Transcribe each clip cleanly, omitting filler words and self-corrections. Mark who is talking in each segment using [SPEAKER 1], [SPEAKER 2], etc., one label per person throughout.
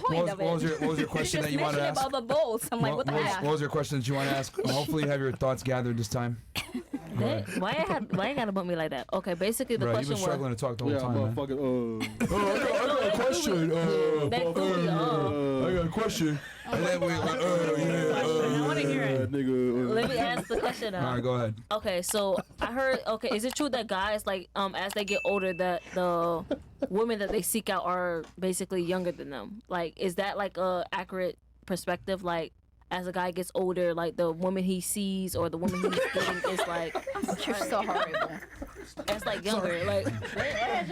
[SPEAKER 1] point of it.
[SPEAKER 2] What was your question that you wanted to ask?
[SPEAKER 1] About the bowls. I'm like, what the heck?
[SPEAKER 2] What was your question that you want to ask? Hopefully you have your thoughts gathered this time.
[SPEAKER 1] Why you gotta bump me like that? Okay, basically the question was.
[SPEAKER 2] You've been struggling to talk the whole time, man.
[SPEAKER 3] Motherfucker.
[SPEAKER 2] I got a question. I got a question. And then we
[SPEAKER 1] I want to hear it. Let me ask the question now.
[SPEAKER 2] All right, go ahead.
[SPEAKER 1] Okay, so I heard. Okay, is it true that guys like as they get older that the women that they seek out are basically younger than them? Like, is that like a accurate perspective? Like, as a guy gets older, like the woman he sees or the woman he's dating is like,
[SPEAKER 4] you're so horrible.
[SPEAKER 1] It's like younger. Like,
[SPEAKER 4] I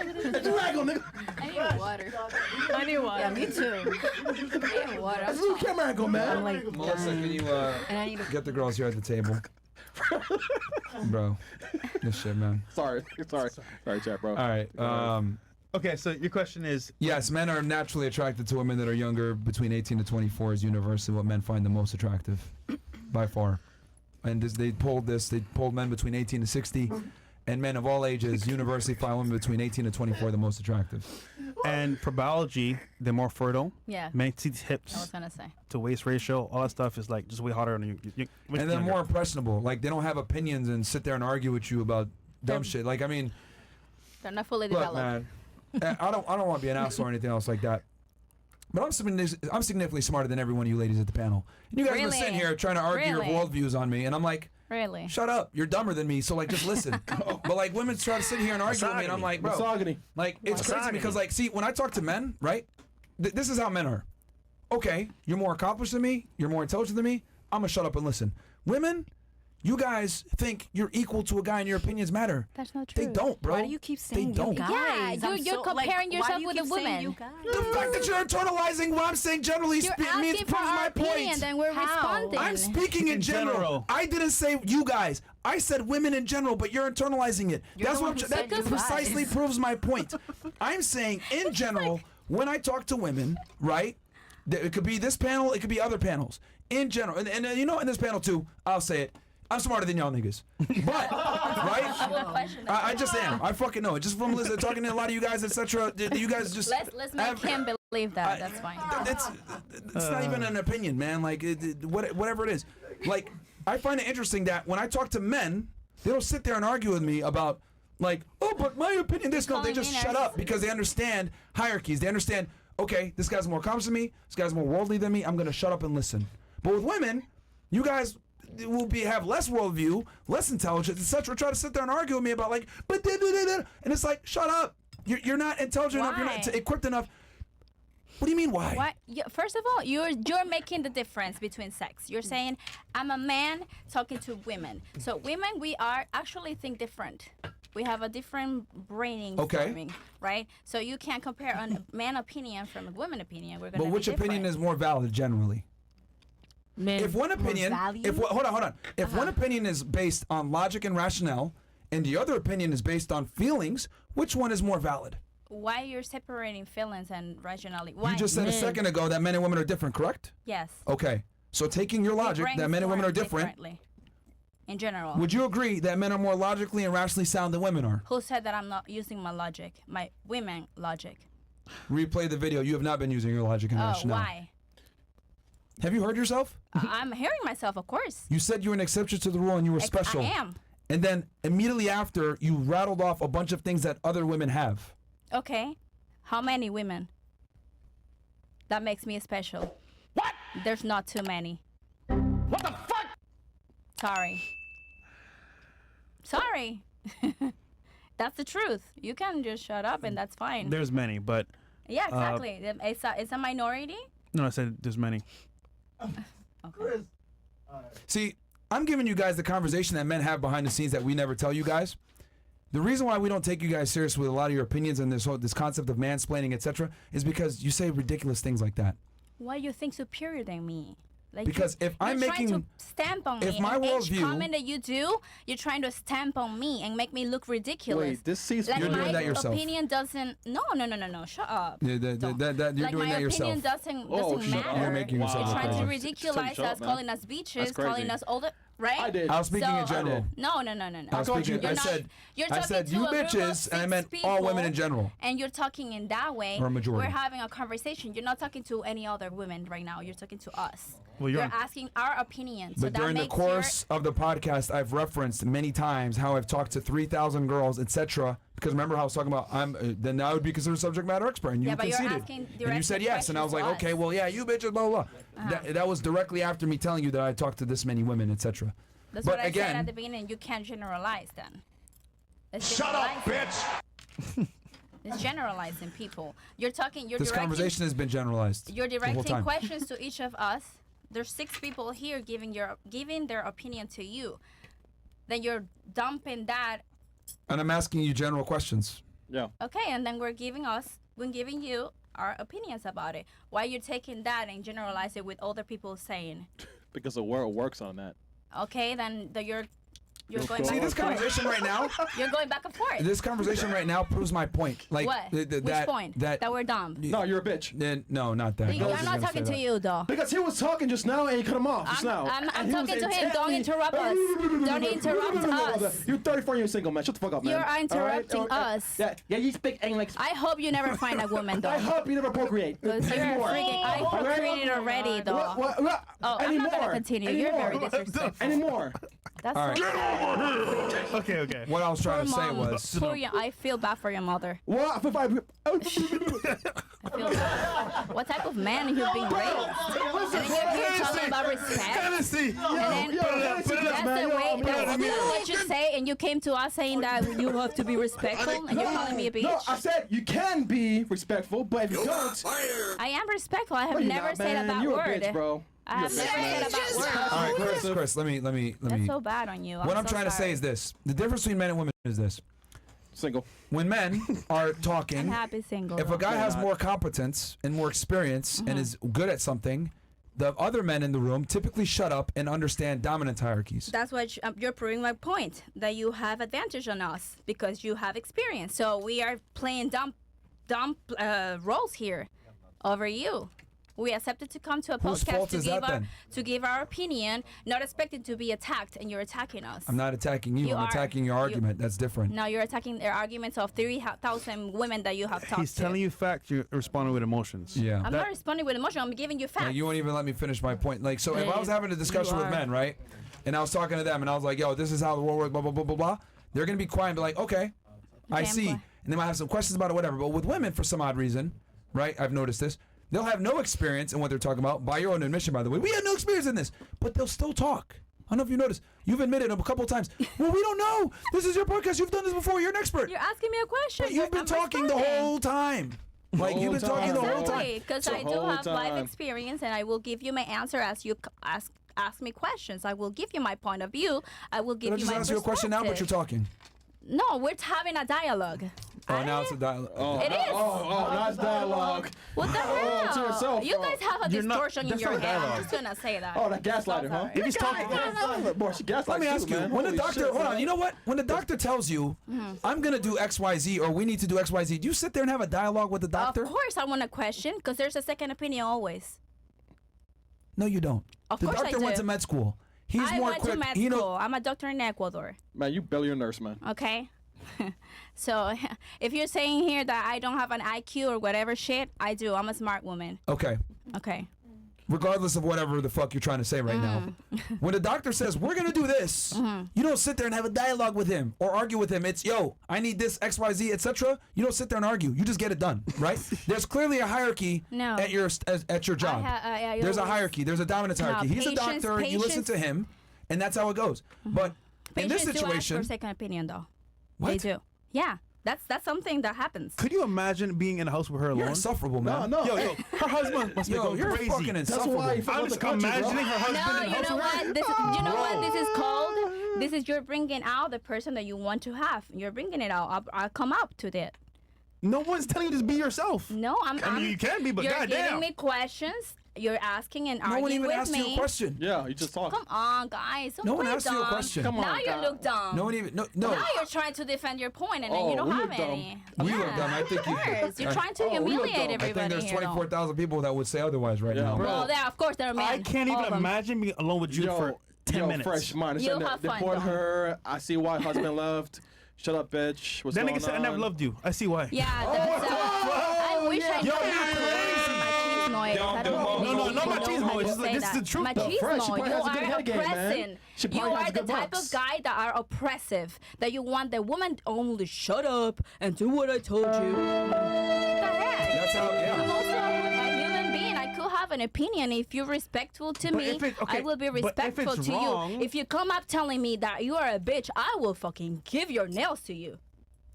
[SPEAKER 4] need water.
[SPEAKER 1] I need water.
[SPEAKER 4] Yeah, me too. I need water.
[SPEAKER 3] This little camera angle, man.
[SPEAKER 1] I'm like,
[SPEAKER 2] Melissa, can you get the girls here at the table? Bro, this shit, man.
[SPEAKER 3] Sorry, chat, bro.
[SPEAKER 2] All right.
[SPEAKER 5] Okay, so your question is...
[SPEAKER 2] Yes, men are naturally attracted to women that are younger. Between 18 to 24 is universally what men find the most attractive, by far. And they polled men between 18 to 60, and men of all ages universally find women between 18 to 24 the most attractive.
[SPEAKER 5] And for biology, they're more fertile.
[SPEAKER 4] Yeah.
[SPEAKER 5] Men see hips.
[SPEAKER 4] I was gonna say.
[SPEAKER 5] To waist ratio, all that stuff is like just way harder on you.
[SPEAKER 2] And they're more impressionable. Like, they don't have opinions and sit there and argue with you about dumb shit. Like, I mean...
[SPEAKER 4] They're not fully
[SPEAKER 2] Look,
[SPEAKER 4] developed.
[SPEAKER 2] man. I don't want to be an asshole or anything else like that. But I'm significantly smarter than every one of you ladies at the panel. And you guys were sitting here trying to argue your worldviews on me, and I'm like,
[SPEAKER 4] really?
[SPEAKER 2] Shut up. You're dumber than me, so like just listen. But like women try to sit here and argue with me, and I'm like, bro, like it's crazy because like, see, when I talk to men, right? This is how men are. Okay, you're more accomplished than me, you're more intelligent than me, I'm gonna shut up and listen. Women, you guys think you're equal to a guy and your opinions matter.
[SPEAKER 4] That's not true.
[SPEAKER 2] They don't, bro.
[SPEAKER 1] Why do you keep saying
[SPEAKER 2] they don't?
[SPEAKER 4] Yeah, you're comparing yourself with a woman.
[SPEAKER 2] The fact that you're internalizing what I'm saying generally means proves my point.
[SPEAKER 4] Then we're responding.
[SPEAKER 2] I'm speaking in general. I didn't say you guys. I said women in general, but you're internalizing it. That precisely proves my point. I'm saying in general, when I talk to women, right? It could be this panel, it could be other panels. In general, and you know, in this panel too, I'll say it. I'm smarter than y'all niggas, but right? I just am. I fucking know it. Just from listening, talking to a lot of you guys, etc. You guys just
[SPEAKER 4] let's make him believe that. That's fine.
[SPEAKER 2] It's not even an opinion, man. Like whatever it is. Like I find it interesting that when I talk to men, they don't sit there and argue with me about like, oh, but my opinion. No, they just shut up because they understand hierarchies. They understand. Okay, this guy's more accomplished than me. This guy's more worldly than me. I'm gonna shut up and listen. But with women, you guys will have less worldview, less intelligence, etc. Try to sit there and argue with me about like, but and it's like, shut up. You're not intelligent enough. You're not equipped enough. What do you mean why?
[SPEAKER 4] Why? First of all, you're making the difference between sex. You're saying I'm a man talking to women. So women, we are actually think different. We have a different brainstorming, right? So you can't compare a man opinion from a woman opinion. We're gonna.
[SPEAKER 2] But which opinion is more valid generally? If one opinion, hold on. If one opinion is based on logic and rationale, and the other opinion is based on feelings, which one is more valid?
[SPEAKER 4] Why you're separating feelings and rationality? Why?
[SPEAKER 2] You just said a second ago that men and women are different, correct?
[SPEAKER 4] Yes.
[SPEAKER 2] Okay, so taking your logic that men and women are different.
[SPEAKER 4] In general.
[SPEAKER 2] Would you agree that men are more logically and rationally sound than women are?
[SPEAKER 4] Who said that I'm not using my logic? My women logic.
[SPEAKER 2] Replay the video. You have not been using your logic and rationale.
[SPEAKER 4] Why?
[SPEAKER 2] Have you heard yourself?
[SPEAKER 4] I'm hearing myself, of course.
[SPEAKER 2] You said you were an exception to the rule and you were special.
[SPEAKER 4] I am.
[SPEAKER 2] And then immediately after, you rattled off a bunch of things that other women have.
[SPEAKER 4] Okay. How many women? That makes me special.
[SPEAKER 6] What?
[SPEAKER 4] There's not too many.
[SPEAKER 6] What the fuck?
[SPEAKER 4] Sorry. That's the truth. You can just shut up and that's fine.
[SPEAKER 5] There's many, but...
[SPEAKER 4] Yeah, exactly. It's a minority.
[SPEAKER 5] No, I said there's many.
[SPEAKER 4] Okay.
[SPEAKER 2] See, I'm giving you guys the conversation that men have behind the scenes that we never tell you guys. The reason why we don't take you guys serious with a lot of your opinions and this concept of mansplaining, etc., is because you say ridiculous things like that.
[SPEAKER 4] Why do you think superior than me? Like
[SPEAKER 2] because if I'm making
[SPEAKER 4] trying to stamp on
[SPEAKER 2] if
[SPEAKER 4] me,
[SPEAKER 2] my worldview,
[SPEAKER 4] each comment that you do, you're trying to stamp on me and make me look ridiculous.
[SPEAKER 3] Wait, this seems
[SPEAKER 4] like
[SPEAKER 2] you're doing that yourself.
[SPEAKER 4] My opinion doesn't. No. Shut up.
[SPEAKER 2] Yeah, you're doing that yourself.
[SPEAKER 4] My opinion doesn't matter.
[SPEAKER 2] You're making yourself
[SPEAKER 4] You're trying to
[SPEAKER 2] ridiculous.
[SPEAKER 4] ridiculise us, calling us bitches, calling us older. right?
[SPEAKER 3] I did.
[SPEAKER 2] I was speaking in general.
[SPEAKER 4] No.
[SPEAKER 2] I was speaking.
[SPEAKER 4] You're
[SPEAKER 2] I
[SPEAKER 4] not-
[SPEAKER 2] said.
[SPEAKER 4] you're
[SPEAKER 2] I
[SPEAKER 4] talking
[SPEAKER 2] said
[SPEAKER 4] to
[SPEAKER 2] you
[SPEAKER 4] a group of
[SPEAKER 2] bitches, and I
[SPEAKER 4] 6
[SPEAKER 2] meant all women
[SPEAKER 4] people,
[SPEAKER 2] in general.
[SPEAKER 4] And you're talking in that way.
[SPEAKER 2] Or a majority.
[SPEAKER 4] We're having a conversation. You're not talking to any other women right now. You're talking to us.
[SPEAKER 5] Well,
[SPEAKER 4] you're
[SPEAKER 5] you're-
[SPEAKER 4] asking our opinion. So
[SPEAKER 2] But
[SPEAKER 4] that
[SPEAKER 2] during the
[SPEAKER 4] makes
[SPEAKER 2] course of the podcast, I've referenced many times how I've talked to 3,000 girls, etc. Because remember how I was talking about then I would be considered subject matter expert, and you
[SPEAKER 4] Yeah, but you're
[SPEAKER 2] conceded,
[SPEAKER 4] asking
[SPEAKER 2] and you
[SPEAKER 4] direct
[SPEAKER 2] said yes, and I was like,
[SPEAKER 4] questions to
[SPEAKER 2] okay,
[SPEAKER 4] us.
[SPEAKER 2] well, yeah, you bitches, blah blah. blah. That was directly after me telling you that I talked to this many women, etc.
[SPEAKER 4] That's
[SPEAKER 2] but
[SPEAKER 4] what I
[SPEAKER 2] again,
[SPEAKER 4] said at the beginning. You can't generalize then.
[SPEAKER 6] Shut up, bitch!
[SPEAKER 4] It's generalizing people. You're talking. You're
[SPEAKER 2] this
[SPEAKER 4] directing,
[SPEAKER 2] conversation has been generalized.
[SPEAKER 4] You're
[SPEAKER 2] the whole
[SPEAKER 4] directing
[SPEAKER 2] time.
[SPEAKER 4] questions to each of us. There's 6 people here giving their opinion to you. Then you're dumping that.
[SPEAKER 2] And I'm asking you general questions.
[SPEAKER 3] Yeah.
[SPEAKER 4] Okay, and then we're giving you our opinions about it. Why you're taking that and generalize it with other people saying?
[SPEAKER 3] Because the world works on that.
[SPEAKER 4] Okay, then you're going
[SPEAKER 3] See,
[SPEAKER 4] back
[SPEAKER 2] See
[SPEAKER 4] and
[SPEAKER 2] this
[SPEAKER 4] forth.
[SPEAKER 2] conversation right now.
[SPEAKER 4] You're going back and forth.
[SPEAKER 2] This conversation right now proves my point. Like
[SPEAKER 4] What?
[SPEAKER 2] that.
[SPEAKER 4] Which point? That we're dumb.
[SPEAKER 3] No, you're a bitch.
[SPEAKER 2] No, not that. I
[SPEAKER 4] I'm
[SPEAKER 2] wasn't
[SPEAKER 4] not
[SPEAKER 2] gonna
[SPEAKER 4] talking
[SPEAKER 2] say
[SPEAKER 4] to
[SPEAKER 2] that.
[SPEAKER 4] you though.
[SPEAKER 3] Because he was talking just now and you cut him off just now.
[SPEAKER 4] I'm
[SPEAKER 3] And he was
[SPEAKER 4] talking to him. Don't
[SPEAKER 3] intently-
[SPEAKER 4] interrupt us. Don't interrupt us.
[SPEAKER 3] You're 34 years single, man. Shut the fuck up, man.
[SPEAKER 4] You're interrupting
[SPEAKER 3] All right?
[SPEAKER 4] us.
[SPEAKER 3] Yeah, you speak English.
[SPEAKER 4] I hope you never find a woman though.
[SPEAKER 3] I hope you never procreate.
[SPEAKER 4] Because you're
[SPEAKER 3] Anymore.
[SPEAKER 4] freaking. I procreated already though.
[SPEAKER 3] What?
[SPEAKER 4] Oh, I'm not gonna continue. You're very disrespectful.
[SPEAKER 3] Anymore.
[SPEAKER 4] That's
[SPEAKER 2] All right.
[SPEAKER 4] so
[SPEAKER 5] Okay.
[SPEAKER 2] What I was trying to say
[SPEAKER 4] Mom,
[SPEAKER 2] was.
[SPEAKER 4] I feel bad for your mother.
[SPEAKER 3] What?
[SPEAKER 4] I feel bad. What type of man are you being raised? And then you're here talking about respect. And then that's the way. That's what you say, and you came to us saying that you have to be respectful, and you're calling me a bitch.
[SPEAKER 3] No, I said you can be respectful, but if you don't,
[SPEAKER 4] I am respectful. I have
[SPEAKER 3] you're
[SPEAKER 4] never
[SPEAKER 3] not,
[SPEAKER 4] said
[SPEAKER 3] man.
[SPEAKER 4] that
[SPEAKER 3] You're
[SPEAKER 4] word.
[SPEAKER 3] a bitch, bro.
[SPEAKER 4] I have never said that word.
[SPEAKER 2] All right, Chris. Let me.
[SPEAKER 4] That's so bad on you.
[SPEAKER 2] What I'm
[SPEAKER 4] so
[SPEAKER 2] trying to say
[SPEAKER 4] sorry.
[SPEAKER 2] is this: the difference between men and women is this.
[SPEAKER 3] Single.
[SPEAKER 2] When men are
[SPEAKER 4] I'm
[SPEAKER 2] talking,
[SPEAKER 4] happy single.
[SPEAKER 2] if
[SPEAKER 4] though.
[SPEAKER 2] a guy has more competence and more experience and is good at something, the other men in the room typically shut up and understand dominance hierarchies.
[SPEAKER 4] That's what you're proving my point, that you have advantage on us because you have experience. So we are playing dumb roles here over you. We accepted to come to a
[SPEAKER 2] Whose
[SPEAKER 4] podcast
[SPEAKER 2] fault
[SPEAKER 4] to
[SPEAKER 2] is
[SPEAKER 4] give
[SPEAKER 2] that,
[SPEAKER 4] our
[SPEAKER 2] then?
[SPEAKER 4] to give our opinion, not expected to be attacked, and you're attacking us.
[SPEAKER 2] I'm not attacking you.
[SPEAKER 4] You
[SPEAKER 2] I'm
[SPEAKER 4] are.
[SPEAKER 2] attacking your argument. That's different.
[SPEAKER 4] No, you're attacking the arguments of 3,000 women that you have talked
[SPEAKER 5] He's
[SPEAKER 4] to.
[SPEAKER 5] telling you facts. You're responding with emotions.
[SPEAKER 2] Yeah.
[SPEAKER 4] I'm not responding with emotion. I'm giving you facts.
[SPEAKER 2] Like, you won't even let me finish my point. Like, so if I was having a discussion
[SPEAKER 1] You
[SPEAKER 2] with
[SPEAKER 1] are.
[SPEAKER 2] men, right, and I was talking to them, and I was like, "Yo, this is how the world works," blah blah blah blah blah. They're gonna be quiet and be like, "Okay, I
[SPEAKER 4] I'm
[SPEAKER 2] see,"
[SPEAKER 4] quiet.
[SPEAKER 2] and they might have some questions about it, whatever. But with women, for some odd reason, right, I've noticed this. They'll have no experience in what they're talking about. By your own admission, by the way, we have no experience in this, but they'll still talk. I don't know if you noticed. You've admitted a couple of times. Well, we don't know. This is your podcast. You've done this before. You're an expert.
[SPEAKER 4] You're asking me a question.
[SPEAKER 2] But you've been
[SPEAKER 4] I'm
[SPEAKER 2] talking the
[SPEAKER 4] responding.
[SPEAKER 2] whole time. Like you've been
[SPEAKER 3] whole
[SPEAKER 2] talking the
[SPEAKER 3] time.
[SPEAKER 2] whole time.
[SPEAKER 4] Exactly, because
[SPEAKER 3] The
[SPEAKER 4] I do
[SPEAKER 3] whole
[SPEAKER 4] have life
[SPEAKER 3] time.
[SPEAKER 4] experience, and I will give you my answer as you ask me questions. I will give you my point of view. I will give
[SPEAKER 2] Can I
[SPEAKER 4] you
[SPEAKER 2] just
[SPEAKER 4] my
[SPEAKER 2] ask you a question now, but you're
[SPEAKER 4] perspective.
[SPEAKER 2] talking.
[SPEAKER 4] No, we're having a dialogue.
[SPEAKER 2] Oh, now it's a dialogue.
[SPEAKER 3] Oh,
[SPEAKER 4] It is.
[SPEAKER 3] Oh, nice dialogue.
[SPEAKER 4] What the hell?
[SPEAKER 3] to yourself,
[SPEAKER 4] You guys have a
[SPEAKER 5] You're not-
[SPEAKER 4] distortion in
[SPEAKER 5] that's
[SPEAKER 4] your
[SPEAKER 5] not a
[SPEAKER 4] head. I'm
[SPEAKER 5] dialogue.
[SPEAKER 4] just gonna say that.
[SPEAKER 3] Oh, that gaslighter, huh?
[SPEAKER 5] If he's talking,
[SPEAKER 3] Boy, she gaslights
[SPEAKER 2] Let me ask you,
[SPEAKER 3] man.
[SPEAKER 2] when the
[SPEAKER 3] Holy
[SPEAKER 2] doctor,
[SPEAKER 3] shit,
[SPEAKER 2] hold on,
[SPEAKER 3] man.
[SPEAKER 2] you know what? When the doctor tells you, I'm going to do XYZ or we need to do XYZ, do you sit there and have a dialogue with the doctor?
[SPEAKER 4] Of course, I want a question because there's a second opinion always.
[SPEAKER 2] No, you don't.
[SPEAKER 4] Of
[SPEAKER 2] the
[SPEAKER 4] course I
[SPEAKER 2] doctor went
[SPEAKER 4] do.
[SPEAKER 2] to med school. He's
[SPEAKER 4] I
[SPEAKER 2] more
[SPEAKER 4] went
[SPEAKER 2] quick.
[SPEAKER 4] to med
[SPEAKER 2] He
[SPEAKER 4] school.
[SPEAKER 2] know,
[SPEAKER 4] I'm a doctor in Ecuador.
[SPEAKER 3] Man, you barely a nurse, man.
[SPEAKER 4] Okay. So if you're saying here that I don't have an IQ or whatever shit, I do. I'm a smart woman.
[SPEAKER 2] okay.
[SPEAKER 4] Okay.
[SPEAKER 2] Regardless of whatever the fuck you're trying to say right now. When the doctor says, we're going to do this, you don't sit there and have a dialogue with him or argue with him. It's, yo, I need this, XYZ, etc. You don't sit there and argue. You just get it done, right? There's clearly a hierarchy
[SPEAKER 4] No.
[SPEAKER 2] at your job. There's a
[SPEAKER 4] always-
[SPEAKER 2] hierarchy. There's a dominance hierarchy. He's a
[SPEAKER 4] patience-
[SPEAKER 2] doctor. You listen
[SPEAKER 4] patience-
[SPEAKER 2] to him, and that's how it goes. But in this
[SPEAKER 4] Patients do ask
[SPEAKER 2] situation,
[SPEAKER 4] for second opinion, though.
[SPEAKER 2] What?
[SPEAKER 4] They do. Yeah. That's something that happens.
[SPEAKER 5] could you imagine being in a house with her
[SPEAKER 2] you're
[SPEAKER 5] alone?
[SPEAKER 2] insufferable, man.
[SPEAKER 3] No.
[SPEAKER 5] Yo, her husband must be
[SPEAKER 2] Yo,
[SPEAKER 5] going
[SPEAKER 2] you're
[SPEAKER 5] crazy.
[SPEAKER 2] fucking
[SPEAKER 3] That's
[SPEAKER 2] insufferable.
[SPEAKER 3] why you fuck
[SPEAKER 5] I'm
[SPEAKER 3] with the
[SPEAKER 5] just
[SPEAKER 3] country, bro.
[SPEAKER 5] imagining her husband
[SPEAKER 4] No,
[SPEAKER 5] in the
[SPEAKER 4] you
[SPEAKER 5] house
[SPEAKER 4] know
[SPEAKER 5] with her.
[SPEAKER 4] what? You know what this is called? This is you're bringing out the person that you want to have. You're bringing it out. I'll come up to that.
[SPEAKER 5] No one's telling you to be yourself.
[SPEAKER 4] No,
[SPEAKER 5] I mean, you can be, but
[SPEAKER 4] you're
[SPEAKER 5] goddamn.
[SPEAKER 4] giving me questions. You're asking and
[SPEAKER 2] No one
[SPEAKER 4] arguing
[SPEAKER 2] even
[SPEAKER 4] with
[SPEAKER 2] asked
[SPEAKER 4] me.
[SPEAKER 2] you a question.
[SPEAKER 3] Yeah, you just talk.
[SPEAKER 4] Come on, guys. Don't
[SPEAKER 2] No one
[SPEAKER 4] play
[SPEAKER 2] asked you a
[SPEAKER 4] dumb.
[SPEAKER 2] question.
[SPEAKER 3] Come on,
[SPEAKER 4] Now you
[SPEAKER 3] God.
[SPEAKER 4] look dumb.
[SPEAKER 2] No one even, no.
[SPEAKER 4] Now you're trying to defend your point, and then
[SPEAKER 3] Oh,
[SPEAKER 4] you don't
[SPEAKER 3] we
[SPEAKER 4] have
[SPEAKER 3] look dumb.
[SPEAKER 4] any.
[SPEAKER 2] We
[SPEAKER 4] yeah,
[SPEAKER 2] look dumb. I think
[SPEAKER 4] of
[SPEAKER 2] you-
[SPEAKER 4] course. You're
[SPEAKER 2] I-
[SPEAKER 4] trying to
[SPEAKER 3] we look
[SPEAKER 4] humiliate
[SPEAKER 3] dumb. I
[SPEAKER 2] I
[SPEAKER 4] everybody
[SPEAKER 2] think there's
[SPEAKER 4] here. though.
[SPEAKER 2] 24,000 people that would say otherwise right
[SPEAKER 3] Yeah,
[SPEAKER 2] now.
[SPEAKER 3] bro.
[SPEAKER 4] Well, there, of course, there are men.
[SPEAKER 5] I can't
[SPEAKER 4] all
[SPEAKER 5] even
[SPEAKER 4] of them.
[SPEAKER 5] imagine being alone with you
[SPEAKER 3] Yo,
[SPEAKER 5] for 10 minutes.
[SPEAKER 3] Fresh, man.
[SPEAKER 4] You'll have fun,
[SPEAKER 3] Deport
[SPEAKER 4] though.
[SPEAKER 3] her. I see why husband left. Shut up, bitch. What's
[SPEAKER 5] That
[SPEAKER 3] going
[SPEAKER 5] nigga said I
[SPEAKER 3] on?
[SPEAKER 5] never loved you. I see why.
[SPEAKER 4] Yeah, that's, I wish I knew
[SPEAKER 5] No, machismo. It's just like, this is the truth, though.
[SPEAKER 3] Fresh, she
[SPEAKER 4] Machismo,
[SPEAKER 3] probably
[SPEAKER 4] you
[SPEAKER 3] has a good
[SPEAKER 4] are
[SPEAKER 3] head game, man.
[SPEAKER 4] oppressing.
[SPEAKER 3] She
[SPEAKER 4] You
[SPEAKER 3] probably has
[SPEAKER 4] are the
[SPEAKER 3] good
[SPEAKER 4] type
[SPEAKER 3] bucks.
[SPEAKER 4] of guy that are oppressive, that you want the woman only shut up and do what I told you. What the heck?
[SPEAKER 2] That's how,
[SPEAKER 4] I'm
[SPEAKER 2] yeah.
[SPEAKER 4] also a human being. I could have an opinion. If you're respectful to
[SPEAKER 5] But
[SPEAKER 4] me,
[SPEAKER 5] if it- okay,
[SPEAKER 4] I will be
[SPEAKER 5] but if
[SPEAKER 4] respectful
[SPEAKER 5] it's
[SPEAKER 4] to
[SPEAKER 5] wrong-
[SPEAKER 4] you. If you come up telling me that you are a bitch, I will fucking give your nails to you.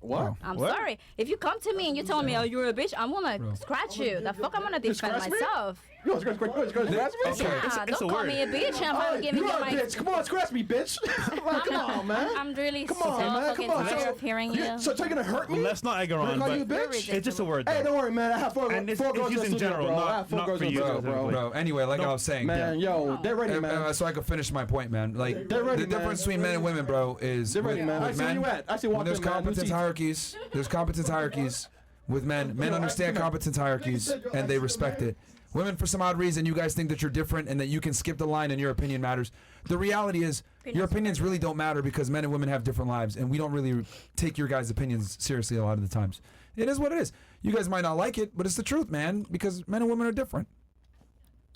[SPEAKER 3] What?
[SPEAKER 4] I'm
[SPEAKER 5] What?
[SPEAKER 4] sorry. If you come to me and you tell me, oh, you're a bitch, I'm gonna scratch you. The fuck I'm gonna defend
[SPEAKER 3] scratch me?
[SPEAKER 4] myself.
[SPEAKER 3] You want to scratch me?
[SPEAKER 2] Okay.
[SPEAKER 4] Yeah,
[SPEAKER 5] it's
[SPEAKER 4] don't
[SPEAKER 5] a
[SPEAKER 4] call
[SPEAKER 5] word.
[SPEAKER 4] me a bitch. I'm giving
[SPEAKER 3] You
[SPEAKER 4] you
[SPEAKER 3] are a
[SPEAKER 4] my.
[SPEAKER 3] bitch. Come on, scratch me, bitch. Like, come on, man.
[SPEAKER 4] I'm really
[SPEAKER 3] Come
[SPEAKER 4] so
[SPEAKER 3] on, man.
[SPEAKER 4] fucking
[SPEAKER 3] Come on.
[SPEAKER 4] tired
[SPEAKER 3] So-
[SPEAKER 4] of hearing you.
[SPEAKER 3] So you're gonna hurt me?
[SPEAKER 5] Let's not egg her
[SPEAKER 3] Can I
[SPEAKER 5] on,
[SPEAKER 3] call you a
[SPEAKER 5] but
[SPEAKER 3] bitch?
[SPEAKER 5] it's just a word,
[SPEAKER 3] Hey,
[SPEAKER 5] though.
[SPEAKER 3] don't worry, man. I have four
[SPEAKER 5] And it's
[SPEAKER 3] girls in
[SPEAKER 5] used
[SPEAKER 3] the
[SPEAKER 5] in
[SPEAKER 3] studio,
[SPEAKER 5] general,
[SPEAKER 3] bro.
[SPEAKER 5] not-
[SPEAKER 3] I have four
[SPEAKER 5] not
[SPEAKER 3] girls
[SPEAKER 5] for
[SPEAKER 3] in the
[SPEAKER 5] you,
[SPEAKER 3] studio, bro.
[SPEAKER 5] specifically.
[SPEAKER 2] Bro, anyway, like I was saying,
[SPEAKER 3] Man, yo, they're ready, man.
[SPEAKER 2] so I can finish my point, man. Like
[SPEAKER 3] They're ready,
[SPEAKER 2] the difference
[SPEAKER 3] man.
[SPEAKER 2] between men and women, bro, is
[SPEAKER 3] They're ready, man. I see where you at. I see
[SPEAKER 2] when
[SPEAKER 3] walking,
[SPEAKER 2] there's
[SPEAKER 3] man. New
[SPEAKER 2] competence
[SPEAKER 3] teeth.
[SPEAKER 2] hierarchies. There's competence hierarchies with men. Men understand competence hierarchies and they respect it. Women, for some odd reason, you guys think that you're different and that you can skip the line and your opinion matters. The reality is, your opinions really don't matter because men and women have different lives, and we don't really take your guys' opinions seriously a lot of the times. It is what it is. You guys might not like it, but it's the truth, man, because men and women are different.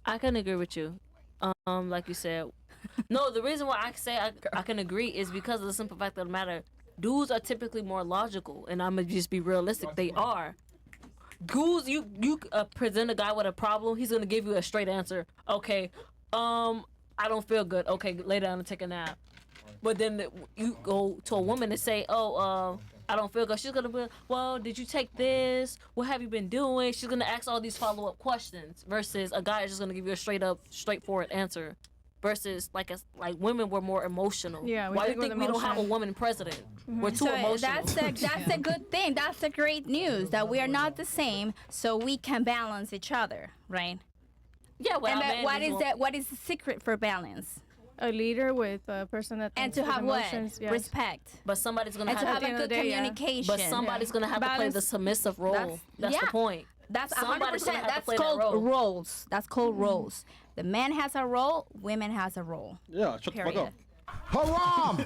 [SPEAKER 1] I can agree with you. Like you said. No, the reason why I say I can agree is because of the simple fact of the matter. Dudes are typically more logical, and I'm gonna just be realistic. They are. Dudes, you present a guy with a problem, he's gonna give you a straight answer. Okay, I don't feel good. Okay, lay down and take a nap. But then you go to a woman and say, I don't feel good. She's gonna be, well, did you take this? What have you been doing? She's gonna ask all these follow-up questions versus a guy is just gonna give you a straightforward answer. Versus like women were more emotional.
[SPEAKER 7] Yeah, we
[SPEAKER 1] why do
[SPEAKER 7] think
[SPEAKER 1] you think
[SPEAKER 7] with
[SPEAKER 1] we don't have a
[SPEAKER 7] emotion.
[SPEAKER 1] woman president? We're too
[SPEAKER 4] So
[SPEAKER 1] emotional.
[SPEAKER 4] that's a good thing. That's the great news that we are not the same, so we can balance each other, right?
[SPEAKER 1] Yeah, well,
[SPEAKER 4] And
[SPEAKER 1] our
[SPEAKER 4] that,
[SPEAKER 1] man
[SPEAKER 4] what
[SPEAKER 1] is
[SPEAKER 4] is
[SPEAKER 1] more-
[SPEAKER 4] that? What is the secret for balance?
[SPEAKER 7] A leader with a person that
[SPEAKER 4] And
[SPEAKER 7] thinks
[SPEAKER 4] to
[SPEAKER 7] with
[SPEAKER 4] have what?
[SPEAKER 7] emotions, yes.
[SPEAKER 4] Respect.
[SPEAKER 1] But somebody's gonna
[SPEAKER 4] And to
[SPEAKER 1] have
[SPEAKER 4] have
[SPEAKER 7] the
[SPEAKER 4] a
[SPEAKER 7] end
[SPEAKER 4] good
[SPEAKER 7] of the day, yeah.
[SPEAKER 4] communication.
[SPEAKER 1] But somebody's gonna have to play
[SPEAKER 7] Balance.
[SPEAKER 1] the submissive role. That's
[SPEAKER 4] yeah.
[SPEAKER 1] the point.
[SPEAKER 4] That's
[SPEAKER 1] Somebody's gonna
[SPEAKER 4] 100%.
[SPEAKER 1] have to
[SPEAKER 4] That's
[SPEAKER 1] play that
[SPEAKER 4] called
[SPEAKER 1] role.
[SPEAKER 4] roles. That's called roles. The man has a role. Women has a role.
[SPEAKER 3] Yeah, shut the fuck
[SPEAKER 4] Period.
[SPEAKER 3] up.
[SPEAKER 6] Haram!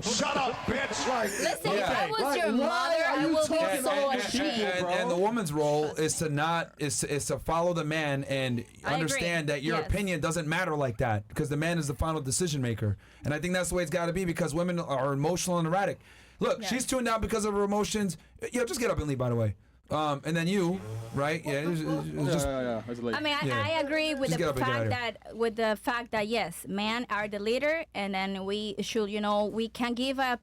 [SPEAKER 6] Shut up, bitch!
[SPEAKER 3] Like,
[SPEAKER 4] Listen, if
[SPEAKER 2] Yeah.
[SPEAKER 4] I was
[SPEAKER 3] Like,
[SPEAKER 4] your
[SPEAKER 3] why
[SPEAKER 4] mother,
[SPEAKER 3] are
[SPEAKER 4] I
[SPEAKER 3] you
[SPEAKER 4] will be
[SPEAKER 3] talking
[SPEAKER 4] so
[SPEAKER 3] about
[SPEAKER 4] ashamed.
[SPEAKER 3] shit, bro?
[SPEAKER 2] And the woman's role is to follow the man and
[SPEAKER 4] I
[SPEAKER 2] understand
[SPEAKER 4] agree.
[SPEAKER 2] that your
[SPEAKER 4] Yes.
[SPEAKER 2] opinion doesn't matter like that because the man is the final decision maker. And I think that's the way it's got to be because women are emotional and erratic. Look, she's tuned out because of her emotions. Yo, just get up and leave, by the way. And then you, right? Yeah, it's just
[SPEAKER 3] yeah. It's late.
[SPEAKER 4] I mean,
[SPEAKER 2] Yeah.
[SPEAKER 4] I agree with
[SPEAKER 2] Just get
[SPEAKER 4] the
[SPEAKER 2] up and get
[SPEAKER 4] fact
[SPEAKER 2] out
[SPEAKER 4] that yes, men are the leader, and then we should, we can give our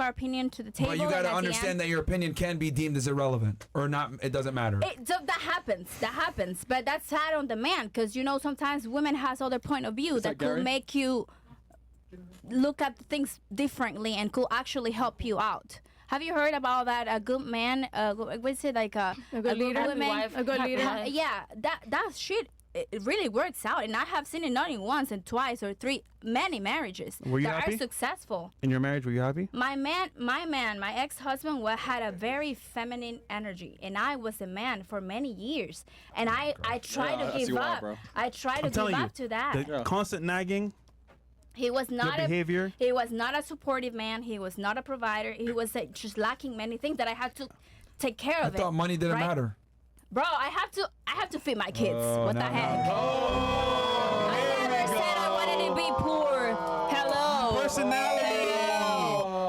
[SPEAKER 4] opinion to the table.
[SPEAKER 2] But you got
[SPEAKER 4] and
[SPEAKER 2] to
[SPEAKER 4] at the
[SPEAKER 2] understand
[SPEAKER 4] end-
[SPEAKER 2] that your opinion can be deemed as irrelevant or not. It doesn't matter.
[SPEAKER 4] So that happens, but that's sad on the man because sometimes women has other point of view that could
[SPEAKER 3] Gary?
[SPEAKER 4] make you look at things differently and could actually help you out. Have you heard about that? A good man, what's it like a
[SPEAKER 7] good leader?
[SPEAKER 4] woman,
[SPEAKER 7] A good leader?
[SPEAKER 4] Yeah, that shit. It really works out, and I have seen it not only once and twice or three, many marriages
[SPEAKER 5] Were you
[SPEAKER 4] that
[SPEAKER 5] happy?
[SPEAKER 4] are successful.
[SPEAKER 5] In your marriage, were you happy?
[SPEAKER 4] My ex-husband had a very feminine energy, and I was a man for many years, and I tried
[SPEAKER 3] Yeah, I
[SPEAKER 4] to
[SPEAKER 3] see
[SPEAKER 4] give
[SPEAKER 3] why,
[SPEAKER 4] up.
[SPEAKER 3] bro.
[SPEAKER 4] I tried to
[SPEAKER 5] I'm
[SPEAKER 4] give
[SPEAKER 5] telling you,
[SPEAKER 4] up to that.
[SPEAKER 5] the constant nagging,
[SPEAKER 4] He was not
[SPEAKER 5] good behavior.
[SPEAKER 4] He was not a supportive man. He was not a provider. He was just lacking many things that I had to take care
[SPEAKER 2] I
[SPEAKER 4] of.
[SPEAKER 2] thought money didn't
[SPEAKER 4] right?
[SPEAKER 2] matter.
[SPEAKER 4] Bro, I have to feed my kids. What the heck? I never said I wanted to be poor. Hello.
[SPEAKER 5] Personality.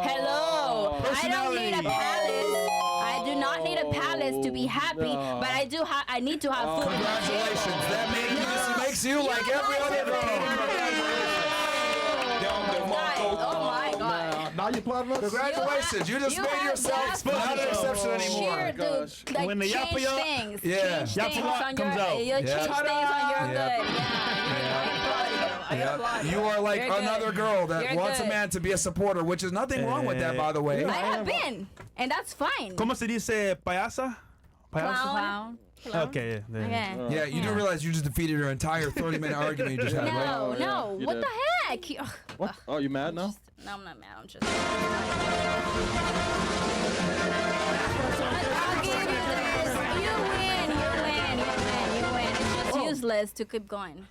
[SPEAKER 4] Hello. I don't need a
[SPEAKER 5] Personality.
[SPEAKER 4] palace. I do not need a palace to be happy,
[SPEAKER 3] No.
[SPEAKER 4] but I need to have food.
[SPEAKER 2] Congratulations. That makes you like every other girl.
[SPEAKER 4] Oh my God.
[SPEAKER 3] Now you plotting us?
[SPEAKER 2] Congratulations. You just
[SPEAKER 4] You
[SPEAKER 2] made
[SPEAKER 4] have
[SPEAKER 2] yourself
[SPEAKER 4] that
[SPEAKER 2] not an exception anymore.
[SPEAKER 4] Sheer,
[SPEAKER 3] gosh.
[SPEAKER 4] dude, like
[SPEAKER 5] When the
[SPEAKER 4] change
[SPEAKER 5] yappa-ya-
[SPEAKER 4] things.
[SPEAKER 2] Yeah.
[SPEAKER 4] Change things
[SPEAKER 5] Yappa-ya
[SPEAKER 4] on
[SPEAKER 5] comes
[SPEAKER 4] your,
[SPEAKER 5] out.
[SPEAKER 4] you
[SPEAKER 2] Yeah.
[SPEAKER 4] change things on your
[SPEAKER 2] Yeah.
[SPEAKER 4] good. Yeah.
[SPEAKER 2] You are like
[SPEAKER 4] You're good.
[SPEAKER 2] another girl that
[SPEAKER 4] You're
[SPEAKER 2] wants a
[SPEAKER 4] good.
[SPEAKER 2] man to be a supporter, which is nothing wrong with that, by the way.
[SPEAKER 4] I have been, and that's fine.
[SPEAKER 5] ¿Cómo se dice payasa? Payasa?
[SPEAKER 4] Clown.
[SPEAKER 5] Okay, yeah.
[SPEAKER 4] Okay.
[SPEAKER 2] Yeah, you do realize you just defeated your entire 30-minute argument you just had, right?
[SPEAKER 4] No,
[SPEAKER 3] yeah,
[SPEAKER 4] no.
[SPEAKER 3] you
[SPEAKER 4] What
[SPEAKER 3] did.
[SPEAKER 4] the heck?
[SPEAKER 3] What? Oh, you mad now?
[SPEAKER 4] No, I'm not mad. I'm just. I'll give you this. You win. It's just useless to keep going.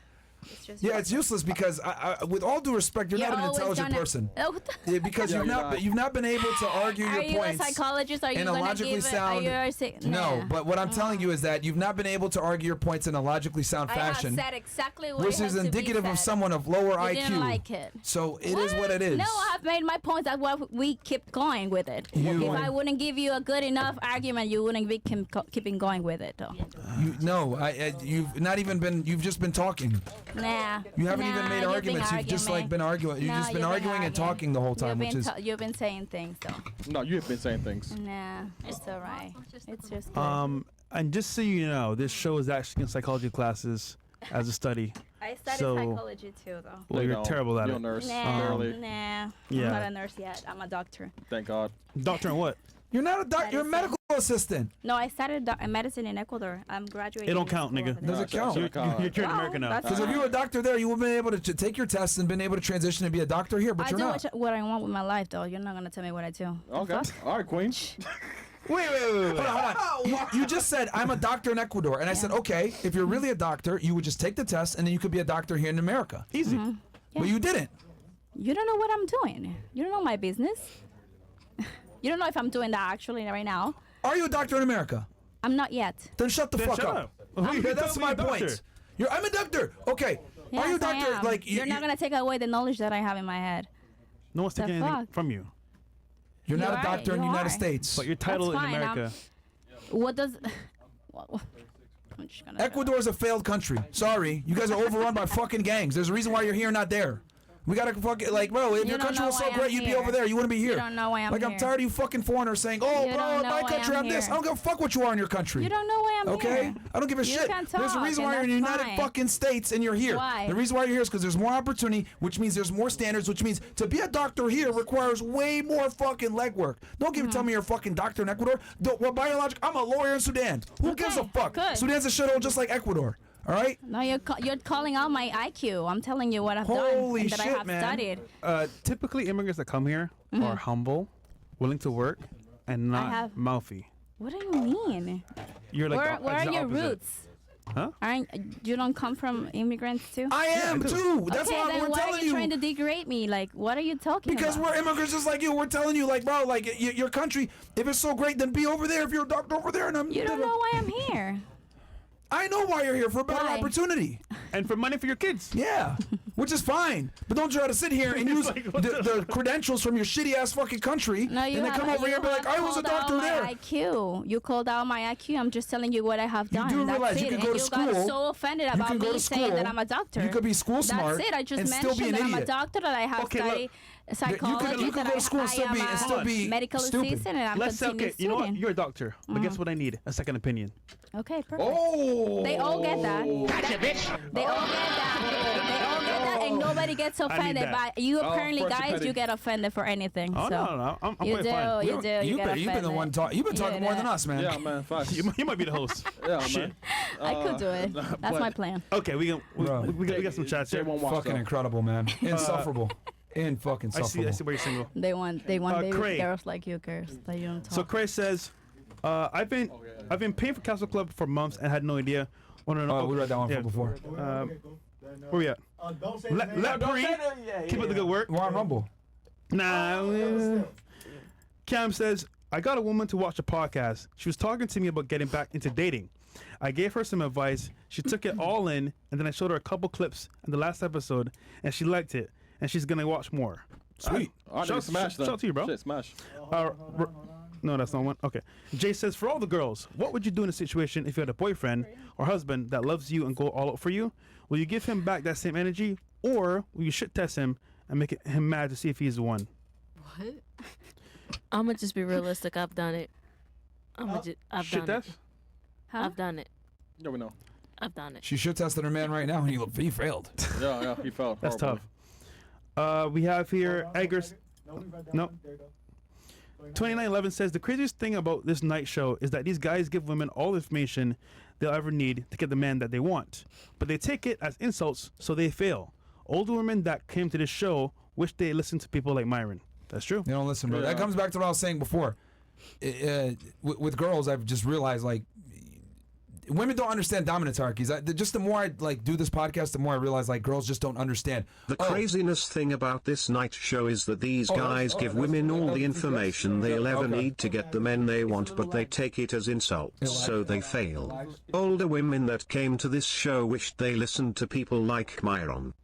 [SPEAKER 4] It's just
[SPEAKER 2] Yeah, it's useless because, with all due respect, you're not an
[SPEAKER 4] always
[SPEAKER 2] intelligent
[SPEAKER 4] gonna-
[SPEAKER 2] person.
[SPEAKER 4] Oh,
[SPEAKER 2] Yeah, because
[SPEAKER 3] Yeah,
[SPEAKER 2] you've not been able to argue
[SPEAKER 4] Are
[SPEAKER 2] your
[SPEAKER 4] you
[SPEAKER 2] points
[SPEAKER 4] a psychologist? Are you
[SPEAKER 2] in a
[SPEAKER 4] gonna
[SPEAKER 2] logically
[SPEAKER 4] give
[SPEAKER 2] sound. No, but what I'm telling you is that you've not been able to argue your points in a logically sound
[SPEAKER 4] I
[SPEAKER 2] fashion,
[SPEAKER 4] have said exactly what
[SPEAKER 2] which
[SPEAKER 4] it has
[SPEAKER 2] is
[SPEAKER 4] to be
[SPEAKER 2] indicative of
[SPEAKER 4] said.
[SPEAKER 2] someone of lower
[SPEAKER 4] You
[SPEAKER 2] IQ.
[SPEAKER 4] didn't like it.
[SPEAKER 2] So it is what it is.
[SPEAKER 4] No, I've made my points. That's why we keep going with it.
[SPEAKER 2] You-
[SPEAKER 4] If I wouldn't give you a good enough argument, you wouldn't be keeping going with it. Though.
[SPEAKER 2] You've not even been. You've just been talking.
[SPEAKER 4] Nah.
[SPEAKER 2] You haven't even made
[SPEAKER 4] you've
[SPEAKER 2] arguments. You've just like been arguing. You've
[SPEAKER 4] No,
[SPEAKER 2] just been
[SPEAKER 4] you've
[SPEAKER 2] arguing and
[SPEAKER 4] arguing.
[SPEAKER 2] talking the whole time, which is.
[SPEAKER 4] You've been saying things though.
[SPEAKER 3] No, you have been saying things.
[SPEAKER 4] Nah, it's alright. It's just good.
[SPEAKER 5] And just so you know, this show is actually in psychology classes as a study.
[SPEAKER 4] I studied
[SPEAKER 5] so-
[SPEAKER 4] psychology too, though.
[SPEAKER 5] Well,
[SPEAKER 3] You
[SPEAKER 5] you're
[SPEAKER 3] know,
[SPEAKER 5] terrible at
[SPEAKER 3] you're
[SPEAKER 5] it.
[SPEAKER 3] a nurse,
[SPEAKER 4] Nah,
[SPEAKER 3] barely.
[SPEAKER 4] I'm
[SPEAKER 5] Yeah.
[SPEAKER 4] not a nurse yet. I'm a doctor.
[SPEAKER 3] Thank God.
[SPEAKER 5] Doctor in what?
[SPEAKER 2] You're not a doctor. You're a medical assistant.
[SPEAKER 4] No, I studied medicine in Ecuador. I'm graduating.
[SPEAKER 5] It don't
[SPEAKER 4] in
[SPEAKER 5] count,
[SPEAKER 4] school
[SPEAKER 5] nigga.
[SPEAKER 4] over there.
[SPEAKER 2] Does it count?
[SPEAKER 5] You're in America now.
[SPEAKER 4] that's
[SPEAKER 2] Because if you were a doctor there, you would have been able to take your tests and been able to transition and be a doctor here, but
[SPEAKER 4] I
[SPEAKER 2] you're
[SPEAKER 4] do
[SPEAKER 2] not.
[SPEAKER 4] what I want with my life, though. You're not gonna tell me what I do.
[SPEAKER 3] Okay. All right, Queen.
[SPEAKER 5] Wait.
[SPEAKER 2] Hold on. You just said I'm a doctor in Ecuador, and I said, okay, if you're really a doctor, you would just take the test, and then you could be a doctor here in America.
[SPEAKER 5] Easy.
[SPEAKER 2] But you didn't.
[SPEAKER 4] You don't know what I'm doing. You don't know my business. You don't know if I'm doing that actually right now.
[SPEAKER 2] Are you a doctor in America?
[SPEAKER 4] I'm not yet.
[SPEAKER 2] Then shut the
[SPEAKER 5] Then
[SPEAKER 2] fuck
[SPEAKER 5] shut
[SPEAKER 2] up.
[SPEAKER 5] up. Who you
[SPEAKER 2] That's
[SPEAKER 5] tell me
[SPEAKER 2] my
[SPEAKER 5] you're a doctor?
[SPEAKER 2] point. I'm a doctor. Okay. Are you a
[SPEAKER 4] Yes, I
[SPEAKER 2] doctor?
[SPEAKER 4] am.
[SPEAKER 2] Like
[SPEAKER 4] You're not gonna take away the knowledge that I have in my head.
[SPEAKER 5] No one's taking anything
[SPEAKER 4] fuck?
[SPEAKER 5] from you.
[SPEAKER 2] you're not
[SPEAKER 4] You're
[SPEAKER 2] a doctor
[SPEAKER 4] right,
[SPEAKER 2] in the
[SPEAKER 4] you
[SPEAKER 2] United
[SPEAKER 4] are.
[SPEAKER 2] States.
[SPEAKER 5] But your title
[SPEAKER 4] That's
[SPEAKER 5] in
[SPEAKER 4] fine,
[SPEAKER 5] America.
[SPEAKER 4] What does? I'm just gonna.
[SPEAKER 2] Ecuador is a failed country. Sorry, you guys are overrun by fucking gangs. There's a reason why you're here, not there. We gotta fucking bro. If
[SPEAKER 4] You
[SPEAKER 2] your
[SPEAKER 4] don't
[SPEAKER 2] country
[SPEAKER 4] know
[SPEAKER 2] was so
[SPEAKER 4] why I'm
[SPEAKER 2] great, you'd be
[SPEAKER 4] here.
[SPEAKER 2] over there. You wouldn't be here.
[SPEAKER 4] don't know why I'm
[SPEAKER 2] like I'm
[SPEAKER 4] here.
[SPEAKER 2] tired of you fucking foreigners saying, "Oh,
[SPEAKER 4] You
[SPEAKER 2] bro,
[SPEAKER 4] don't
[SPEAKER 2] in
[SPEAKER 4] know
[SPEAKER 2] my
[SPEAKER 4] why
[SPEAKER 2] country
[SPEAKER 4] I'm
[SPEAKER 2] I'm this."
[SPEAKER 4] here.
[SPEAKER 2] I don't give a fuck what you are in your country.
[SPEAKER 4] You don't know why I'm
[SPEAKER 2] Okay,
[SPEAKER 4] here.
[SPEAKER 2] I don't give a
[SPEAKER 4] You
[SPEAKER 2] shit.
[SPEAKER 4] can
[SPEAKER 2] There's a
[SPEAKER 4] talk,
[SPEAKER 2] reason
[SPEAKER 4] and
[SPEAKER 2] why you're in the
[SPEAKER 4] that's
[SPEAKER 2] United
[SPEAKER 4] fine.
[SPEAKER 2] fucking States and you're here.
[SPEAKER 4] Why?
[SPEAKER 2] The reason why you're here is because there's more opportunity, which means there's more standards, which means to be a doctor here requires way more fucking legwork. Don't tell me you're a fucking doctor in Ecuador. Well, biological. I'm a lawyer in Sudan. Who gives a
[SPEAKER 4] Okay,
[SPEAKER 2] fuck?
[SPEAKER 4] good.
[SPEAKER 2] Sudan's a shithole just like Ecuador. All right.
[SPEAKER 4] No, you're calling out my IQ. I'm telling you what I've
[SPEAKER 2] Holy
[SPEAKER 4] done and that I
[SPEAKER 2] shit,
[SPEAKER 4] have
[SPEAKER 2] man.
[SPEAKER 4] studied.
[SPEAKER 5] Typically, immigrants that come here are humble, willing to work, and not
[SPEAKER 4] have-
[SPEAKER 5] mouthy.
[SPEAKER 4] What do you mean?
[SPEAKER 5] You're like
[SPEAKER 4] Where
[SPEAKER 5] the
[SPEAKER 4] are your
[SPEAKER 5] opposite.
[SPEAKER 4] roots?
[SPEAKER 5] Huh?
[SPEAKER 4] You don't come from immigrants too?
[SPEAKER 2] I am
[SPEAKER 5] I do.
[SPEAKER 2] too. That's
[SPEAKER 4] okay,
[SPEAKER 2] why
[SPEAKER 4] then
[SPEAKER 2] we're
[SPEAKER 4] why are
[SPEAKER 2] telling
[SPEAKER 4] you trying to degrade me? Like, what are you talking
[SPEAKER 2] Because
[SPEAKER 4] about?
[SPEAKER 2] we're immigrants just like you. We're telling you, like, bro, like, your country, if it's so great, then be over there if you're a doctor over there. And I'm,
[SPEAKER 4] You don't know why I'm here.
[SPEAKER 2] I know why you're here, for a better
[SPEAKER 4] Why?
[SPEAKER 2] opportunity.
[SPEAKER 5] And for money for your kids.
[SPEAKER 2] Yeah, which is fine. But don't try to sit here and use
[SPEAKER 5] Like, what
[SPEAKER 2] the credentials from your shitty ass fucking country
[SPEAKER 4] No, you
[SPEAKER 2] and then
[SPEAKER 4] have,
[SPEAKER 2] come over
[SPEAKER 4] you
[SPEAKER 2] here and be like,
[SPEAKER 4] have
[SPEAKER 2] I was a
[SPEAKER 4] called out
[SPEAKER 2] doctor
[SPEAKER 4] my
[SPEAKER 2] there.
[SPEAKER 4] IQ. You called out my IQ. I'm just telling you what I have
[SPEAKER 2] You
[SPEAKER 4] done.
[SPEAKER 2] do
[SPEAKER 4] That's
[SPEAKER 2] realize
[SPEAKER 4] it.
[SPEAKER 2] you can
[SPEAKER 4] And
[SPEAKER 2] go to
[SPEAKER 4] you
[SPEAKER 2] school.
[SPEAKER 4] got so offended
[SPEAKER 2] You
[SPEAKER 4] about
[SPEAKER 2] can go
[SPEAKER 4] me
[SPEAKER 2] to
[SPEAKER 4] saying
[SPEAKER 2] school.
[SPEAKER 4] that I'm a doctor.
[SPEAKER 2] You could be school smart
[SPEAKER 4] That's it. I just
[SPEAKER 2] and still
[SPEAKER 4] mentioned
[SPEAKER 2] be an
[SPEAKER 4] that I'm a
[SPEAKER 2] idiot.
[SPEAKER 4] doctor, that I have
[SPEAKER 5] Okay, look.
[SPEAKER 4] studied psychology,
[SPEAKER 2] you could
[SPEAKER 4] that
[SPEAKER 2] go to school and still
[SPEAKER 4] I
[SPEAKER 2] be-
[SPEAKER 4] am
[SPEAKER 2] and
[SPEAKER 4] a
[SPEAKER 2] still be
[SPEAKER 4] medical
[SPEAKER 2] stupid.
[SPEAKER 4] assistant, and I'm
[SPEAKER 5] Let's say, okay,
[SPEAKER 4] continuous
[SPEAKER 5] you know what?
[SPEAKER 4] student.
[SPEAKER 5] You're a doctor, but guess what I need? A second opinion.
[SPEAKER 4] Okay, perfect.
[SPEAKER 2] Oh.
[SPEAKER 4] They all get that.
[SPEAKER 6] Gotcha, bitch.
[SPEAKER 4] They all get that. They all get that, and nobody gets offended
[SPEAKER 5] that.
[SPEAKER 4] by you. Apparently,
[SPEAKER 3] fresh and
[SPEAKER 4] guys,
[SPEAKER 3] petty.
[SPEAKER 4] you get offended for anything.
[SPEAKER 5] Oh,
[SPEAKER 4] so
[SPEAKER 5] no. I'm
[SPEAKER 4] you
[SPEAKER 5] quite
[SPEAKER 4] do,
[SPEAKER 5] fine.
[SPEAKER 4] you do. You get
[SPEAKER 2] You've been the one talking. You've been
[SPEAKER 4] You
[SPEAKER 2] talking
[SPEAKER 4] do
[SPEAKER 2] more than
[SPEAKER 4] that.
[SPEAKER 2] us, man.
[SPEAKER 3] Yeah, man. Facts.
[SPEAKER 5] You might be the host.
[SPEAKER 3] Yeah,
[SPEAKER 5] Shit.
[SPEAKER 3] man.
[SPEAKER 4] I could do it. That's
[SPEAKER 3] but-
[SPEAKER 4] my plan.
[SPEAKER 5] Okay, we
[SPEAKER 2] Bro.
[SPEAKER 5] got some chats
[SPEAKER 3] They
[SPEAKER 5] here.
[SPEAKER 3] won't watch
[SPEAKER 2] Fucking
[SPEAKER 3] though.
[SPEAKER 2] incredible, man. Insufferable. fucking
[SPEAKER 5] I see
[SPEAKER 2] insufferable.
[SPEAKER 5] where you're single.
[SPEAKER 4] They want baby
[SPEAKER 5] Craig.
[SPEAKER 4] girls like you, girls that you don't talk.
[SPEAKER 5] So Craig says, I've been paying for Castle Club for months and had no idea. Want to know?
[SPEAKER 2] Oh, we read that one
[SPEAKER 5] yeah.
[SPEAKER 2] before.
[SPEAKER 5] Where we at? Let Bree keep up the good work.
[SPEAKER 2] We're on Rumble.
[SPEAKER 5] Nah. Cam says, I got a woman to watch a podcast. She was talking to me about getting back into dating. I gave her some advice. She took it all in, and then I showed her a couple clips in the last episode, and she liked it, and she's gonna watch more.
[SPEAKER 2] Sweet.
[SPEAKER 3] All right,
[SPEAKER 5] Shout-
[SPEAKER 3] smash then.
[SPEAKER 5] shout out to you, bro.
[SPEAKER 3] Shit, smash.
[SPEAKER 5] No, that's not one. Okay. Jay says, for all the girls, what would you do in a situation if you had a boyfriend or husband that loves you and go all out for you? Will you give him back that same energy, or will you shit test him and make him mad to see if he's the one?
[SPEAKER 1] What? I'm gonna just be realistic. I've done it. I've
[SPEAKER 5] Shit
[SPEAKER 1] done it.
[SPEAKER 5] test?
[SPEAKER 4] Huh?
[SPEAKER 1] I've done it.
[SPEAKER 3] Yeah, we know.
[SPEAKER 1] I've done it.
[SPEAKER 2] She should tested her man right now, and he failed.
[SPEAKER 3] Yeah, he fell.
[SPEAKER 5] That's
[SPEAKER 3] horribly.
[SPEAKER 5] tough. We have here Eggers. No. 2911 says the craziest thing about this night show is that these guys give women all the information they'll ever need to get the man that they want, but they take it as insults, so they fail. Older women that came to this show wish they listened to people like Myron. That's true.
[SPEAKER 2] They don't listen, bro. That
[SPEAKER 3] Yeah.
[SPEAKER 2] comes back to what I was saying before. With girls, I've just realized, like, women don't understand dominance hierarchies. Just the more I like do this podcast, the more I realize like girls just don't understand.
[SPEAKER 8] The craziness thing about this night show is that these guys give women all the information they'll ever need to get the men they want, but they take it as insults, so they fail. Older women that came to this show wished they listened to people like Myron.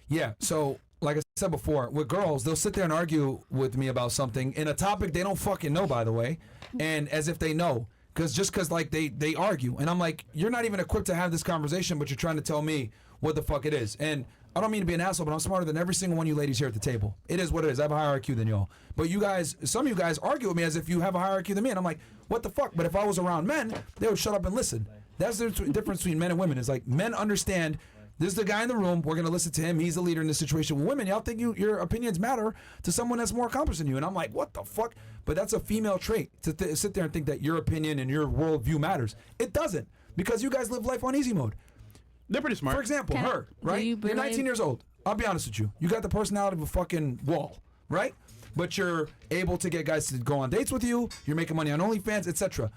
[SPEAKER 2] Yeah, so like I said before, with girls, they'll sit there and argue with me about something in a topic they don't fucking know, by the way, and as if they know. Because like they argue, and I'm like, you're not even equipped to have this conversation, but you're trying to tell me what the fuck it is. And I don't mean to be an asshole, but I'm smarter than every single one of you ladies here at the table. It is what it is. I have a higher IQ than y'all. But you guys, some of you guys argue with me as if you have a higher IQ than me, and I'm like, what the fuck? But if I was around men, they would shut up and listen. That's the difference between men and women. Is like men understand. This is the guy in the room. We're going to listen to him. He's the leader in this situation. With women, y'all think your opinions matter to someone that's more accomplished than you. And I'm like, what the fuck? But that's a female trait to sit there and think that your opinion and your worldview matters. It doesn't, because you guys live life on easy mode.
[SPEAKER 5] They're pretty smart.
[SPEAKER 2] For example, her, right? You're 19 years old. I'll be honest with you. You got the personality of a fucking wall, right? But you're able to get guys to go on dates with you. You're making money on OnlyFans, etc.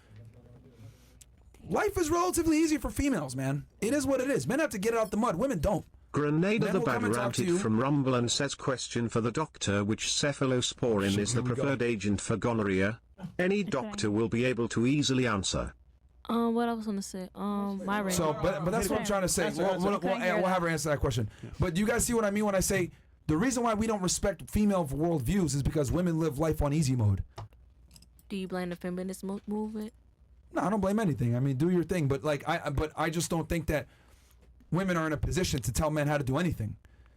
[SPEAKER 2] Life is relatively easy for females, man. It is what it is. Men have to get it out the mud. Women don't.
[SPEAKER 8] Grenada the Bad ranted from Rumble and says, question for the doctor, which cephalosporin is the preferred agent for gonorrhea? Any doctor will be able to easily answer.
[SPEAKER 1] What I was gonna say, Myron.
[SPEAKER 2] So, but that's what I'm trying to say. We'll have her answer that question. But do you guys see what I mean when I say the reason why we don't respect female worldviews is because women live life on easy mode?
[SPEAKER 1] Do you blame the feminist movement?
[SPEAKER 2] No, I don't blame anything. I mean, do your thing. But like, I just don't think that women are in a position to tell men how to do anything,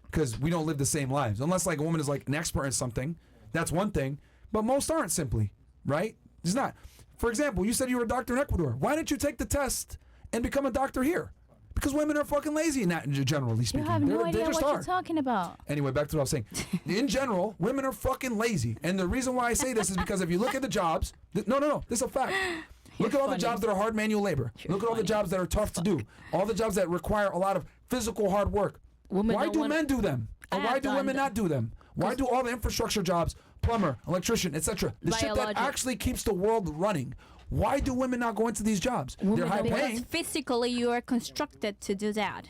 [SPEAKER 2] because we don't live the same lives. Unless like a woman is like an expert in something, that's one thing. But most aren't, simply, right? It's not. For example, you said you were a doctor in Ecuador. Why didn't you take the test and become a doctor here? Because women are fucking lazy in that, generally speaking.
[SPEAKER 4] You have no idea
[SPEAKER 2] just
[SPEAKER 4] what
[SPEAKER 2] are.
[SPEAKER 4] you're talking about.
[SPEAKER 2] Anyway, back to what I was saying. In general, women are fucking lazy. And the reason why I say this is because if you look at the jobs, no, this is a fact. Look at all the jobs that are hard manual labor. Look at all the jobs that are tough to do. All the jobs that require a lot of physical hard work. Why do men do them? Or why do women not do them? Why do all the infrastructure jobs, plumber, electrician, etc., the shit that actually keeps the world running, why do women not go into these jobs? They're high paying.
[SPEAKER 4] Because physically you are constructed to do that.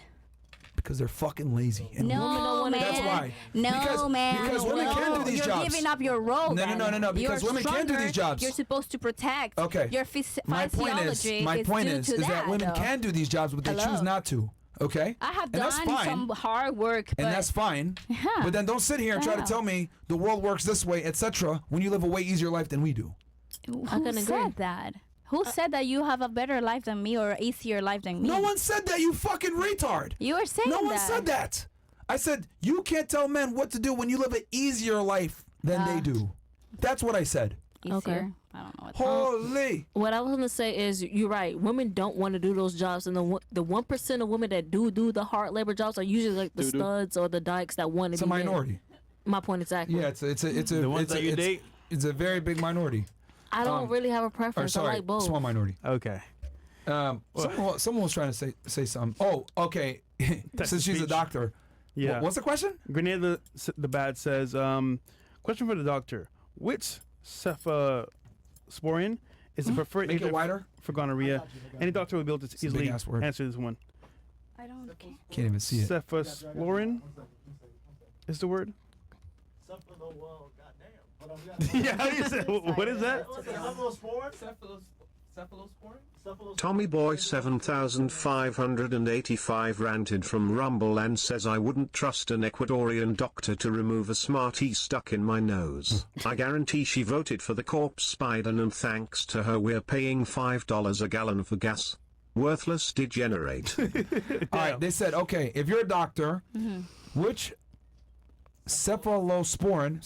[SPEAKER 2] Because they're fucking lazy. And
[SPEAKER 4] No, man.
[SPEAKER 2] That's why.
[SPEAKER 4] No, man.
[SPEAKER 2] Because women can do these
[SPEAKER 4] you're
[SPEAKER 2] jobs.
[SPEAKER 4] You're giving up your role.
[SPEAKER 2] No. Because
[SPEAKER 4] you're
[SPEAKER 2] women can do these jobs.
[SPEAKER 4] You're supposed to protect.
[SPEAKER 2] Okay.
[SPEAKER 4] Your
[SPEAKER 2] my point is that women can do these jobs, but they choose not to. Okay.
[SPEAKER 4] I have
[SPEAKER 2] and
[SPEAKER 4] done
[SPEAKER 2] that's fine.
[SPEAKER 4] some hard work, but
[SPEAKER 2] and that's fine. But then don't sit here and try to tell me the world works this way, etc., when you live a way easier life than we do.
[SPEAKER 4] Who said that? Who said that you have a better life than me or an easier life than me?
[SPEAKER 2] No one said that, you fucking retard.
[SPEAKER 4] You were saying that.
[SPEAKER 2] No one said that. I said, you can't tell men what to do when you live an easier life than they do. That's what I said.
[SPEAKER 4] Easier.
[SPEAKER 1] Okay.
[SPEAKER 4] I don't know what
[SPEAKER 2] Holy.
[SPEAKER 1] What I was gonna say is, you're right. Women don't want to do those jobs, and the 1% of women that do the hard labor jobs are usually like the studs or the dykes that want to be.
[SPEAKER 2] It's a minority.
[SPEAKER 1] My point exactly.
[SPEAKER 2] Yeah, it's a
[SPEAKER 5] the ones that you date.
[SPEAKER 2] It's a very big minority.
[SPEAKER 1] I don't really have a preference.
[SPEAKER 2] Sorry,
[SPEAKER 1] I like both.
[SPEAKER 2] small minority.
[SPEAKER 5] Okay.
[SPEAKER 2] Someone was trying to say something. Oh, okay. Since she's a doctor.
[SPEAKER 5] Yeah.
[SPEAKER 2] What's the question?
[SPEAKER 5] Grenada the Bad says, question for the doctor. Which cephalosporin is the preferred
[SPEAKER 2] Make it
[SPEAKER 5] agent
[SPEAKER 2] wider.
[SPEAKER 5] for gonorrhea? Any doctor will be able to easily
[SPEAKER 2] big-ass word.
[SPEAKER 5] answer this one.
[SPEAKER 4] I don't care.
[SPEAKER 2] Can't even see it.
[SPEAKER 5] Cephalosporin is the word? Yeah, how do you say? What is that?
[SPEAKER 8] Tommy Boy 7585 ranted from Rumble and says, I wouldn't trust an Ecuadorian doctor to remove a Smartie stuck in my nose. I guarantee she voted for the corpse Biden, and thanks to her we're paying $5 a gallon for gas. Worthless degenerate.
[SPEAKER 2] All right, they said, okay, if you're a doctor, which cephalosporin,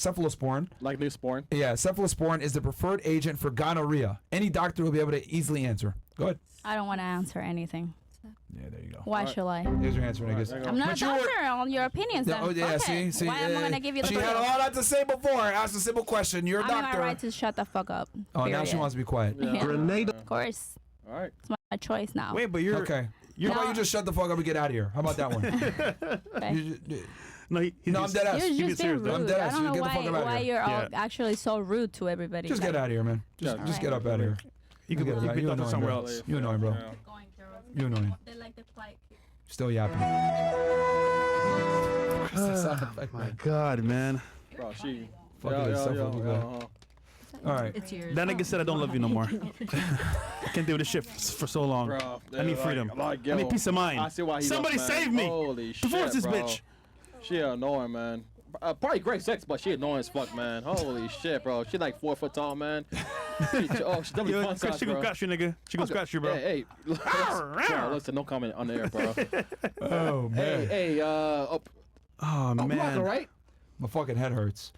[SPEAKER 3] Like Neosporin.
[SPEAKER 2] yeah, cephalosporin is the preferred agent for gonorrhea. Any doctor will be able to easily answer. Go ahead.
[SPEAKER 4] I don't want to answer anything.
[SPEAKER 2] Yeah, there you go.
[SPEAKER 4] Why should I?
[SPEAKER 2] Here's your answer, I guess.
[SPEAKER 4] I'm not a doctor on your opinions. Then.
[SPEAKER 2] Oh, yeah,
[SPEAKER 4] okay.
[SPEAKER 2] see,
[SPEAKER 4] Why am I gonna give you the
[SPEAKER 2] she had a lot to say before. Asked a simple question. You're a
[SPEAKER 4] I'm
[SPEAKER 2] doctor.
[SPEAKER 4] not right to shut the fuck up.
[SPEAKER 2] Oh, now she
[SPEAKER 4] period.
[SPEAKER 2] wants to be quiet.
[SPEAKER 4] Yeah.
[SPEAKER 8] Grenada.
[SPEAKER 4] Of course.
[SPEAKER 3] All right.
[SPEAKER 4] It's my choice now.
[SPEAKER 5] Wait, but you're
[SPEAKER 2] Okay.
[SPEAKER 5] You're
[SPEAKER 2] How about you just shut the fuck up and get out of here? How about that one?
[SPEAKER 4] Okay.
[SPEAKER 5] No,
[SPEAKER 2] I'm dead ass.
[SPEAKER 4] You're
[SPEAKER 5] being
[SPEAKER 4] just being
[SPEAKER 5] serious, though.
[SPEAKER 2] I'm
[SPEAKER 4] rude.
[SPEAKER 2] dead
[SPEAKER 4] I
[SPEAKER 2] ass.
[SPEAKER 4] don't know
[SPEAKER 2] Get the fuck up out of
[SPEAKER 4] why
[SPEAKER 2] here.
[SPEAKER 4] you're all
[SPEAKER 5] Yeah.
[SPEAKER 4] actually so rude to everybody.
[SPEAKER 2] Just get out of here, man. Just get up out of here.
[SPEAKER 5] You can
[SPEAKER 2] Get
[SPEAKER 5] be
[SPEAKER 2] you
[SPEAKER 5] doctor
[SPEAKER 2] annoying,
[SPEAKER 5] somewhere
[SPEAKER 2] bro.
[SPEAKER 5] else.
[SPEAKER 2] You annoying, bro.
[SPEAKER 4] Going through
[SPEAKER 2] You're annoying.
[SPEAKER 4] They like the quiet.
[SPEAKER 2] Still yapping.
[SPEAKER 5] My God, man.
[SPEAKER 3] Bro, she.
[SPEAKER 2] Fucking himself up again. All right.
[SPEAKER 1] It's yours.
[SPEAKER 5] That nigga said I don't love you no more. I can't deal with this shit for so long.
[SPEAKER 3] Bro,
[SPEAKER 5] I need freedom. I need peace of mind.
[SPEAKER 3] I see why he
[SPEAKER 5] Somebody
[SPEAKER 3] left, man.
[SPEAKER 5] save me.
[SPEAKER 3] Holy shit,
[SPEAKER 5] Divorce this
[SPEAKER 3] bro.
[SPEAKER 5] bitch.
[SPEAKER 3] She annoying, man. Probably great sex, but she annoying as fuck, man. Holy shit, bro. She like 4 foot tall, man. She definitely
[SPEAKER 5] Yo,
[SPEAKER 3] fun size,
[SPEAKER 5] she
[SPEAKER 3] bro.
[SPEAKER 5] gonna scratch you, nigga. She gonna scratch you, bro.
[SPEAKER 3] Hey, bro, listen, no comment on the air, bro.
[SPEAKER 2] Oh man.
[SPEAKER 3] Hey,
[SPEAKER 5] Oh
[SPEAKER 3] I'm
[SPEAKER 5] man.
[SPEAKER 3] rocking, right?
[SPEAKER 2] My fucking head hurts.